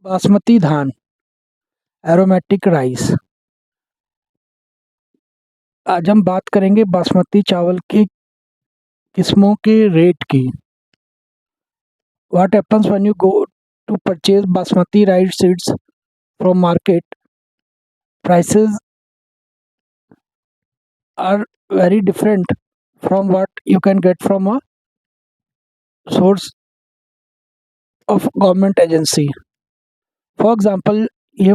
बासमती धान, aromatic rice. आज हम बात करेंगे बासमती चावल की किस्मों के रेट की। What happens when you go to purchase basmati rice seeds from market? Prices are very different from what you can get from a source of government agency. For example, ये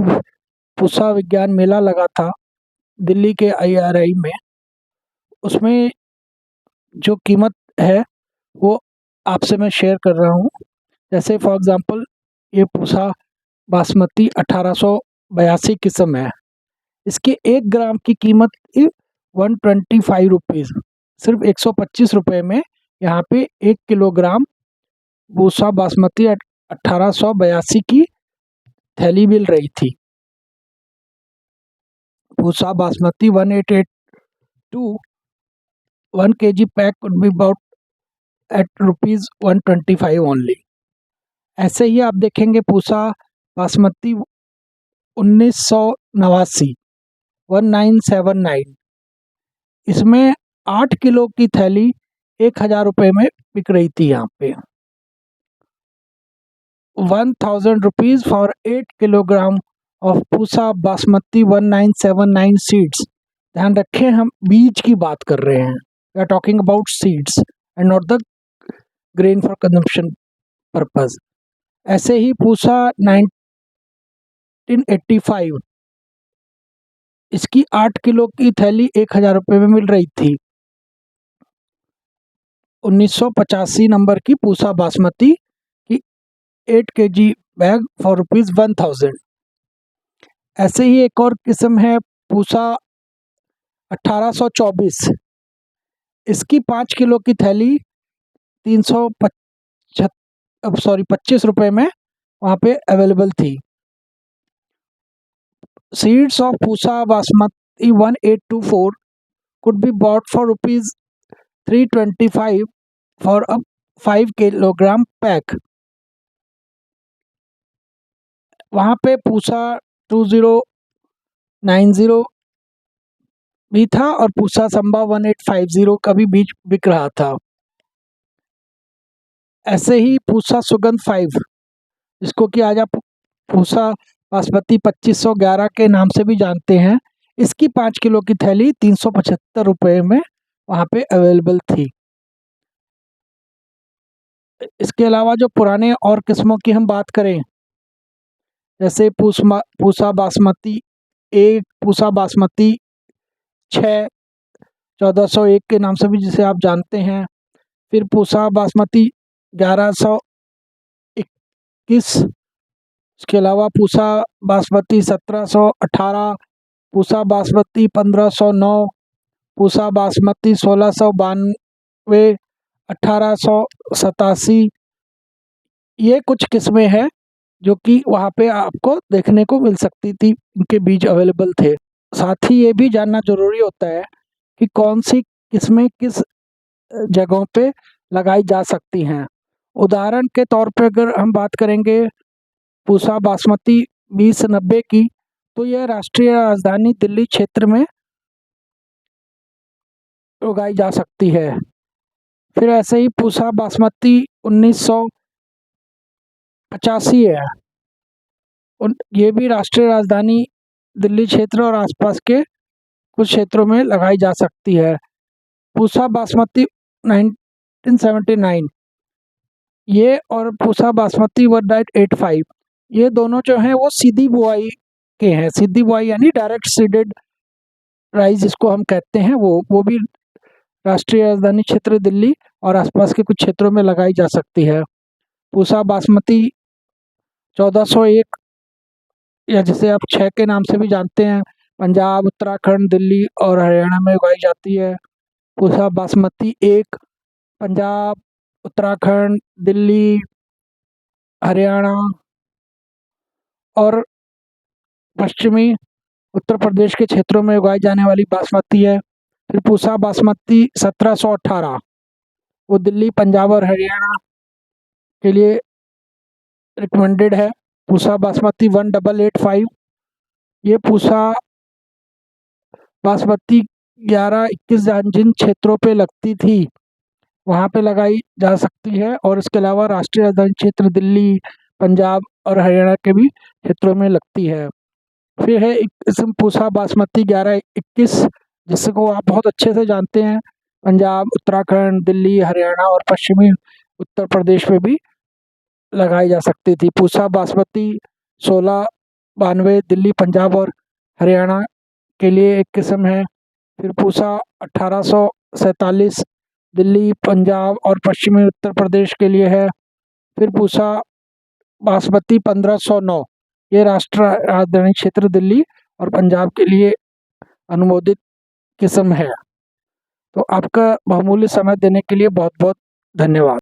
पूसा विज्ञान मेला लगा था दिल्ली के IRI में। उसमें जो कीमत है वो आपसे मैं शेयर कर रहा हूँ। जैसे फॉर एग्ज़ाम्पल ये पूसा बासमती 1882 किस्म है। इसके 1 ग्राम की कीमत 125 रुपीज़, सिर्फ 125 रुपये में यहाँ पे 1 किलोग्राम पूसा बासमती 1882 की थैली मिल रही थी। Pusa basmati 1882 1 kg pack would be about at rupees 125 only। ऐसे ही आप देखेंगे पूसा बासमती 1989 1979, इसमें 8 किलो की थैली 1000 रुपये में बिक रही थी। यहाँ पे 1000 rupees for 8 kilogram of Pusa basmati 1979 seeds. ध्यान रखें, हम बीज की बात कर रहे हैं। We are talking about seeds and not the grain for consumption purpose. ऐसे ही पूसा 1985, इसकी 8 किलो की थैली 1000 रुपये में मिल रही थी। 1985 नंबर की पूसा बासमती की 8 kg बैग फॉर ₹1000। ऐसे ही एक और किस्म है पूसा 1824, इसकी 5 किलो की थैली 25 रुपये में वहाँ पे अवेलेबल थी। Seeds of Pusa basmati 1824 could be bought for ₹325 for a 5 kilogram pack. वहाँ पे पूसा 2090 भी था और पूसा संभा 1850 का भी बीज बिक रहा था। ऐसे ही पूसा सुगंध 5, जिसको कि आज आप पूसा बासमती 2511 के नाम से भी जानते हैं, इसकी 5 किलो की थैली 375 रुपये में वहाँ पे अवेलेबल थी। इसके अलावा जो पुराने और किस्मों की हम बात करें, जैसे पूसा बासमती 1, पूसा बासमती 6 1401 के नाम से भी जिसे आप जानते हैं, फिर पूसा बासमती 1121, इसके अलावा पूसा बासमती 1718, पूसा बासमती 1509, पूसा बासमती 1692, 1887। ये कुछ किस्में हैं जो कि वहाँ पे आपको देखने को मिल सकती थी, इनके बीज अवेलेबल थे। साथ ही ये भी जानना ज़रूरी होता है कि कौन सी किस्में किस जगहों पे लगाई जा सकती हैं। उदाहरण के तौर पे अगर हम बात करेंगे पूसा बासमती 2090 की, तो यह राष्ट्रीय राजधानी दिल्ली क्षेत्र में उगाई जा सकती है। फिर ऐसे ही पूसा बासमती 1985 है, ये भी राष्ट्रीय राजधानी दिल्ली क्षेत्र और आसपास के कुछ क्षेत्रों में लगाई जा सकती है। पूसा बासमती 1979, ये और पूसा बासमती 1985, ये दोनों जो हैं वो सीधी बुआई के हैं। सीधी बुआई यानी डायरेक्ट सीडेड राइस जिसको हम कहते हैं, वो भी राष्ट्रीय राजधानी क्षेत्र दिल्ली और आसपास के कुछ क्षेत्रों में लगाई जा सकती है। पूसा बासमती 1401 या जिसे आप 6 के नाम से भी जानते हैं, पंजाब, उत्तराखंड, दिल्ली और हरियाणा में उगाई जाती है। पूसा बासमती 1 पंजाब, उत्तराखंड, दिल्ली, हरियाणा और पश्चिमी उत्तर प्रदेश के क्षेत्रों में उगाई जाने वाली बासमती है। फिर पूसा बासमती 1718, वो दिल्ली, पंजाब और हरियाणा के लिए रिकमेंडेड है। पूसा बासमती 1885, ये पूसा बासमती 11-21 जिन क्षेत्रों पे लगती थी वहाँ पे लगाई जा सकती है, और इसके अलावा राष्ट्रीय राजधानी क्षेत्र दिल्ली, पंजाब और हरियाणा के भी क्षेत्रों में लगती है। फिर है एक किस्म पूसा बासमती 11-21, जिसको आप बहुत अच्छे से जानते हैं। पंजाब, उत्तराखंड, दिल्ली, हरियाणा और पश्चिमी उत्तर प्रदेश में भी लगाई जा सकती थी। पूसा बासमती 1692 दिल्ली, पंजाब और हरियाणा के लिए एक किस्म है। फिर पूसा 1847 दिल्ली, पंजाब और पश्चिमी उत्तर प्रदेश के लिए है। फिर पूसा बासमती 1509, ये राष्ट्रीय राजधानी क्षेत्र दिल्ली और पंजाब के लिए अनुमोदित किस्म है। तो आपका बहुमूल्य समय देने के लिए बहुत बहुत धन्यवाद।